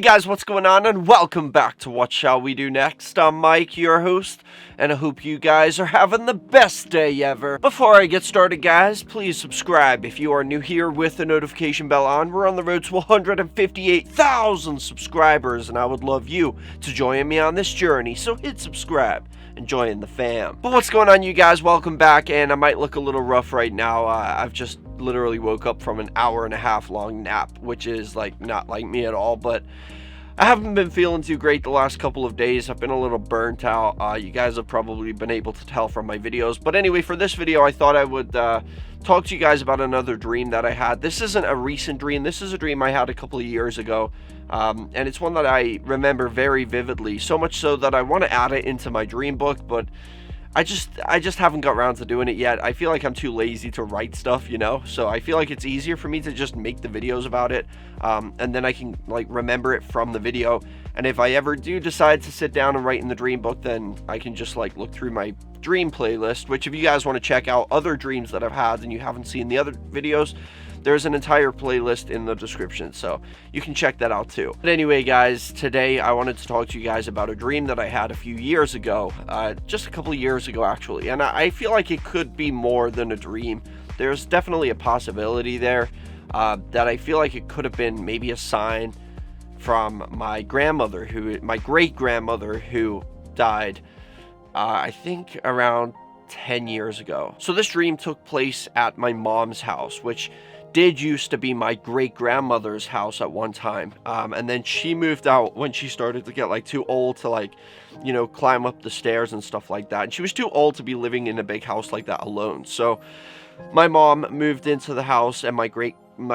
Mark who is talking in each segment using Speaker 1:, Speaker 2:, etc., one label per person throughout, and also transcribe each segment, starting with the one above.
Speaker 1: guys, what's going on, and welcome back to What Shall We Do Next. I'm Mike, your host, and I hope you guys are having the best day ever. Before I get started, guys, please subscribe if you are new here with the notification bell on. We're on the road to 158,000 subscribers, and I would love you to join me on this journey, so hit subscribe and join the fam. But what's going on, you guys? Welcome back, and I might look a little rough right now. I've just literally woke up from an hour-and-a-half long nap, which is like not like me at all, but I haven't been feeling too great the last couple of days. I've been a little burnt out. You guys have probably been able to tell from my videos, but anyway, for this video I thought I would talk to you guys about another dream that I had. This isn't a recent dream. This is a dream I had a couple of years ago, and it's one that I remember very vividly, so much so that I want to add it into my dream book, but I just haven't got around to doing it yet. I feel like I'm too lazy to write stuff, you know, so I feel like it's easier for me to just make the videos about it, and then I can like remember it from the video. And if I ever do decide to sit down and write in the dream book, then I can just like look through my dream playlist, which if you guys want to check out other dreams that I've had and you haven't seen the other videos, there's an entire playlist in the description, so you can check that out too. But anyway, guys, today I wanted to talk to you guys about a dream that I had a few years ago, just a couple of years ago actually, and I feel like it could be more than a dream. There's definitely a possibility there that I feel like it could have been maybe a sign from my grandmother, my great-grandmother, who died, I think around 10 years ago. So this dream took place at my mom's house, which did used to be my great-grandmother's house at one time, and then she moved out when she started to get like too old to like, you know, climb up the stairs and stuff like that, and she was too old to be living in a big house like that alone. So my mom moved into the house, and my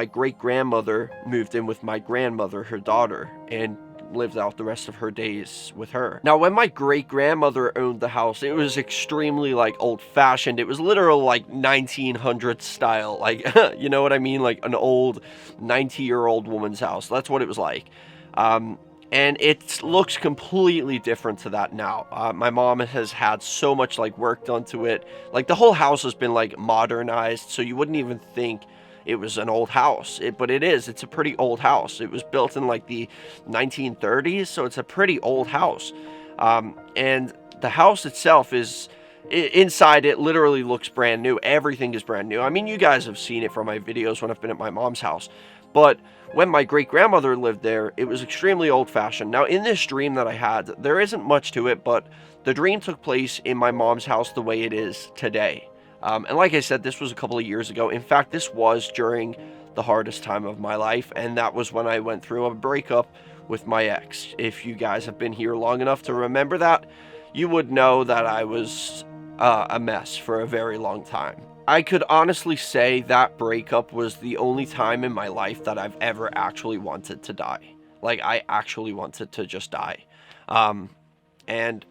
Speaker 1: great-grandmother moved in with my grandmother, her daughter, and lived out the rest of her days with her. Now, when my great-grandmother owned the house, it was extremely like old-fashioned. It was literally like 1900s style, like you know what I mean, like an old 90-year-old woman's house. That's what it was like, and it looks completely different to that now. My mom has had so much like work done to it. Like the whole house has been like modernized, so you wouldn't even think it was an old house, but it is. It's a pretty old house. It was built in like the 1930s, so it's a pretty old house. And the house itself is, inside it literally looks brand new. Everything is brand new. I mean, you guys have seen it from my videos when I've been at my mom's house. But when my great-grandmother lived there, it was extremely old-fashioned. Now, in this dream that I had, there isn't much to it, but the dream took place in my mom's house the way it is today. And like I said, this was a couple of years ago. In fact, this was during the hardest time of my life, and that was when I went through a breakup with my ex. If you guys have been here long enough to remember that, you would know that I was a mess for a very long time. I could honestly say that breakup was the only time in my life that I've ever actually wanted to die. Like, I actually wanted to just die. And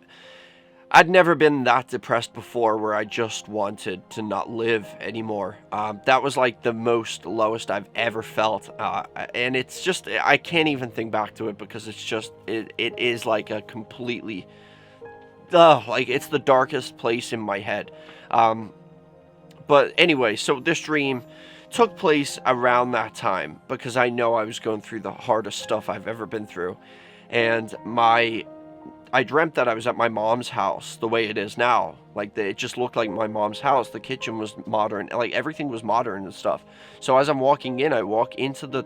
Speaker 1: I'd never been that depressed before where I just wanted to not live anymore. That was like the lowest I've ever felt. And it's just, I can't even think back to it because it's just, it is like a completely, like it's the darkest place in my head. But anyway, so this dream took place around that time because I know I was going through the hardest stuff I've ever been through. And I dreamt that I was at my mom's house the way it is now. Like, it just looked like my mom's house. The kitchen was modern. Like, everything was modern and stuff. So as I'm walking in, I walk into the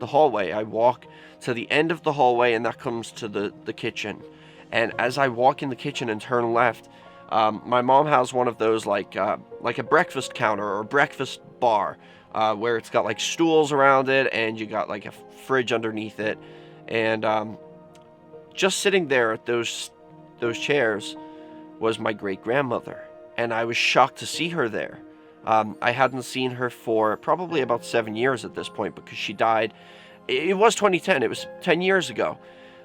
Speaker 1: hallway. I walk to the end of the hallway, and that comes to the kitchen. And as I walk in the kitchen and turn left, my mom has one of those, like a breakfast counter or breakfast bar, where it's got, like, stools around it, and you got, like, a fridge underneath it. And just sitting there at those chairs was my great-grandmother, and I was shocked to see her there. I hadn't seen her for probably about 7 years at this point because she died. It was 2010. It was 10 years ago,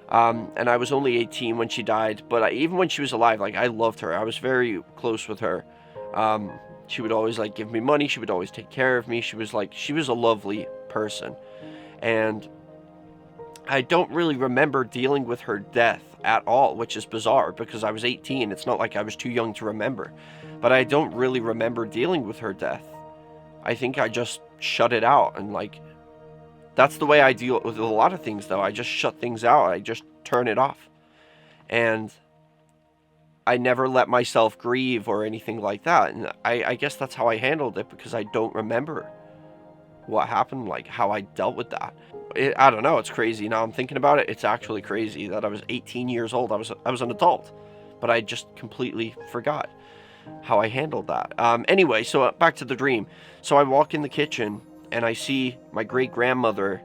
Speaker 1: and I was only 18 when she died. But even when she was alive, like, I loved her. I was very close with her. She would always like give me money. She would always take care of me. She was a lovely person, and I don't really remember dealing with her death at all, which is bizarre because I was 18. It's not like I was too young to remember, but I don't really remember dealing with her death. I think I just shut it out, and like That's the way I deal with a lot of things, though. I just shut things out. I just turn it off. And I never let myself grieve or anything like that. And I guess that's how I handled it, because I don't remember what happened, like how I dealt with that. I don't know. It's crazy. Now I'm thinking about it. It's actually crazy that I was 18 years old. I was an adult, but I just completely forgot how I handled that. Anyway, so back to the dream. So I walk in the kitchen and I see my great grandmother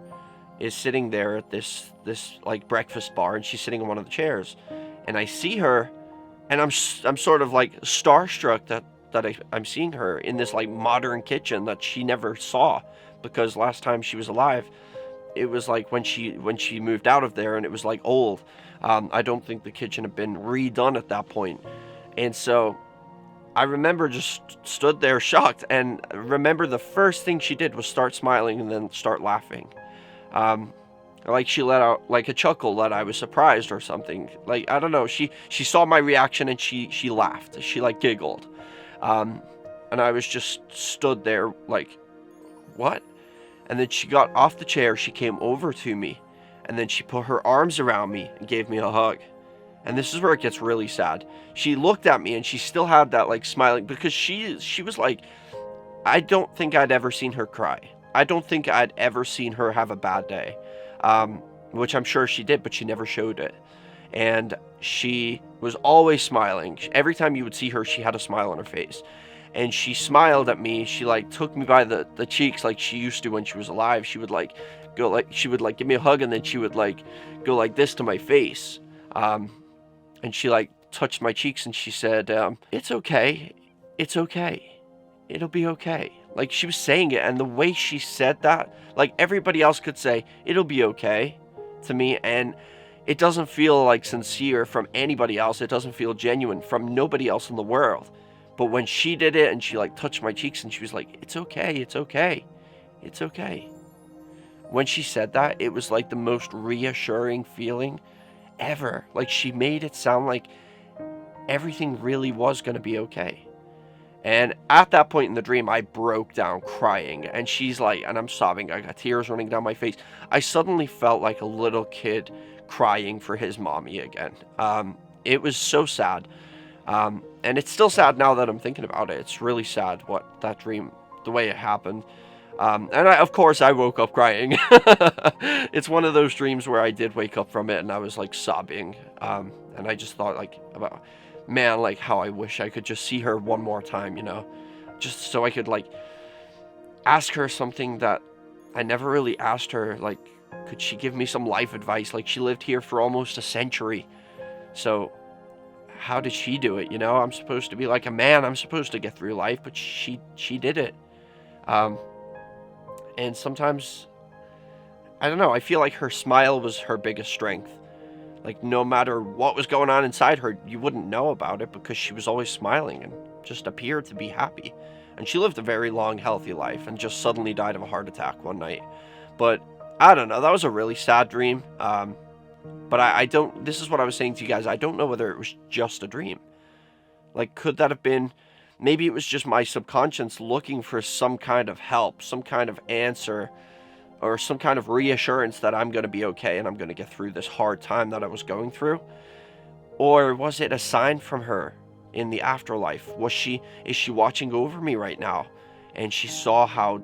Speaker 1: is sitting there at this like breakfast bar, and she's sitting in one of the chairs, and I see her, and I'm sort of like starstruck that I'm seeing her in this like modern kitchen that she never saw, because last time she was alive, it was like when she moved out of there, and it was like old. I don't think the kitchen had been redone at that point. And so I remember just stood there shocked, and remember the first thing she did was start smiling and then start laughing. Like she let out like a chuckle that I was surprised or something. Like, I don't know, she saw my reaction and she laughed. She like giggled. And I was just stood there like, what? And then she got off the chair, she came over to me, and then she put her arms around me and gave me a hug. And this is where it gets really sad. She looked at me and she still had that like smiling, because she was like, I don't think I'd ever seen her cry. I don't think I'd ever seen her have a bad day. Which I'm sure she did, but she never showed it. And she was always smiling. Every time you would see her, she had a smile on her face. And she smiled at me. She like took me by the cheeks like she used to when she was alive. She would like go like, she would like give me a hug, and then she would like go like this to my face. And she like touched my cheeks and she said, it's okay. It's okay. It'll be okay. Like, she was saying it, and the way she said that, like everybody else could say, it'll be okay to me, and it doesn't feel like sincere from anybody else. It doesn't feel genuine from nobody else in the world. But when she did it and she like touched my cheeks and she was like, it's okay, it's okay, it's okay. When she said that, it was like the most reassuring feeling ever. Like, she made it sound like everything really was going to be okay. And at that point in the dream, I broke down crying, and she's like, and I'm sobbing, I got tears running down my face. I suddenly felt like a little kid crying for his mommy again. It was so sad. And it's still sad now that I'm thinking about it. It's really sad what that dream, the way it happened. And of course I woke up crying. It's one of those dreams where I did wake up from it and I was like sobbing. And I just thought like about, man, like how I wish I could just see her one more time, you know, just so I could like ask her something that I never really asked her. Like, could she give me some life advice? Like, she lived here for almost a century. So how did she do it? You know, I'm supposed to be like a man. I'm supposed to get through life, but she did it. And sometimes, I don't know, I feel like her smile was her biggest strength. Like, no matter what was going on inside her, you wouldn't know about it because she was always smiling and just appeared to be happy. And she lived a very long, healthy life and just suddenly died of a heart attack one night. But I don't know, that was a really sad dream. But I don't, this is what I was saying to you guys, I don't know whether it was just a dream. Like, could that have been, maybe it was just my subconscious looking for some kind of help, some kind of answer, or some kind of reassurance that I'm going to be okay and I'm going to get through this hard time that I was going through? Or was it a sign from her in the afterlife? Is she watching over me right now? And she saw how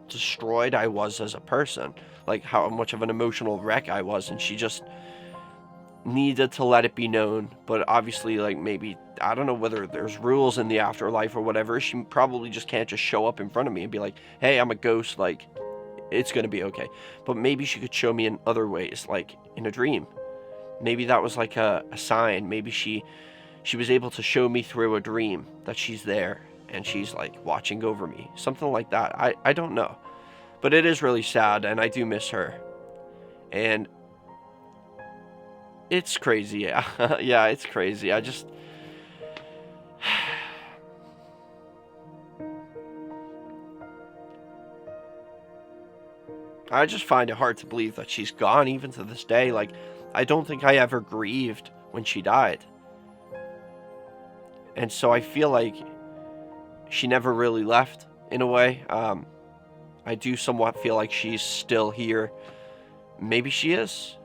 Speaker 1: destroyed I was as a person, like how much of an emotional wreck I was, and she just needed to let it be known. But obviously, like, maybe, I don't know whether there's rules in the afterlife or whatever. She probably just can't just show up in front of me and be like, hey, I'm a ghost, like, it's gonna be okay. But maybe she could show me in other ways, like in a dream. Maybe that was like a sign. Maybe she was able to show me through a dream that she's there and she's like watching over me, something like that. I don't know, but it is really sad, and I do miss her, and it's crazy. Yeah. Yeah, it's crazy. I just find it hard to believe that she's gone even to this day. Like, I don't think I ever grieved when she died. And so I feel like she never really left, in a way. I do somewhat feel like she's still here. Maybe she is.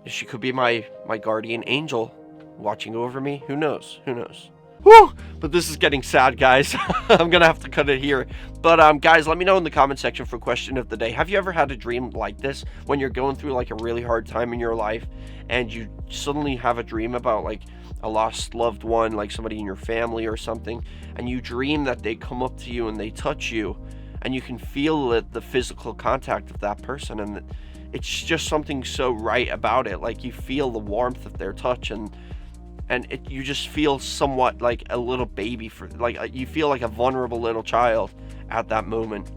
Speaker 1: She could be my guardian angel watching over me. Who knows? Who knows? Whew! But this is getting sad, guys. I'm gonna have to cut it here. But guys, let me know in the comment section for question of the day. Have you ever had a dream like this when you're going through like a really hard time in your life and you suddenly have a dream about like a lost loved one, like somebody in your family or something, and you dream that they come up to you and they touch you and you can feel the physical contact of that person, and it's just something so right about it. Like you feel the warmth of their touch, and you just feel somewhat like a little baby, you feel like a vulnerable little child at that moment,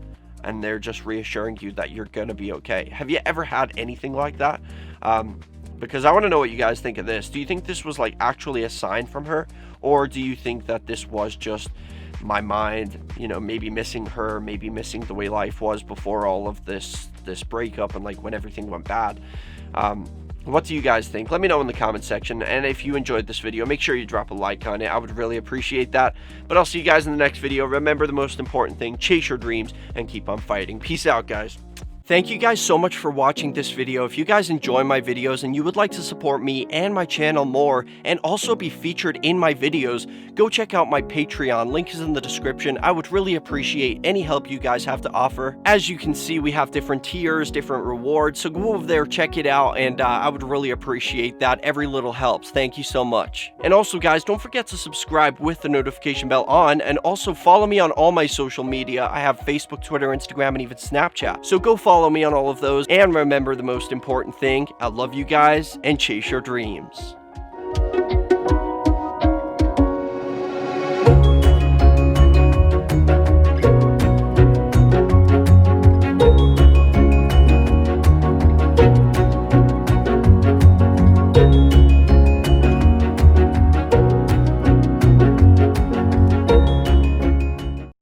Speaker 1: and they're just reassuring you that you're gonna be okay. Have you ever had anything like that? Because I want to know what you guys think of this. Do you think this was like actually a sign from her, or do you think that this was just my mind, you know, maybe missing her, maybe missing the way life was before all of this breakup and like when everything went bad? What do you guys think? Let me know in the comment section. And if you enjoyed this video, make sure you drop a like on it. I would really appreciate that. But I'll see you guys in the next video. Remember the most important thing: chase your dreams and keep on fighting. Peace out, guys. Thank you guys so much for watching this video. If you guys enjoy my videos and you would like to support me and my channel more and also be featured in my videos, go check out my Patreon. Link is in the description. I would really appreciate any help you guys have to offer. As you can see, we have different tiers, different rewards, so go over there, check it out, and I would really appreciate that. Every little helps. Thank you so much. And also, guys, don't forget to subscribe with the notification bell on, and also follow me on all my social media. I have Facebook, Twitter, Instagram, and even Snapchat. So go follow me on all of those, and remember the most important thing: I love you guys and chase your dreams.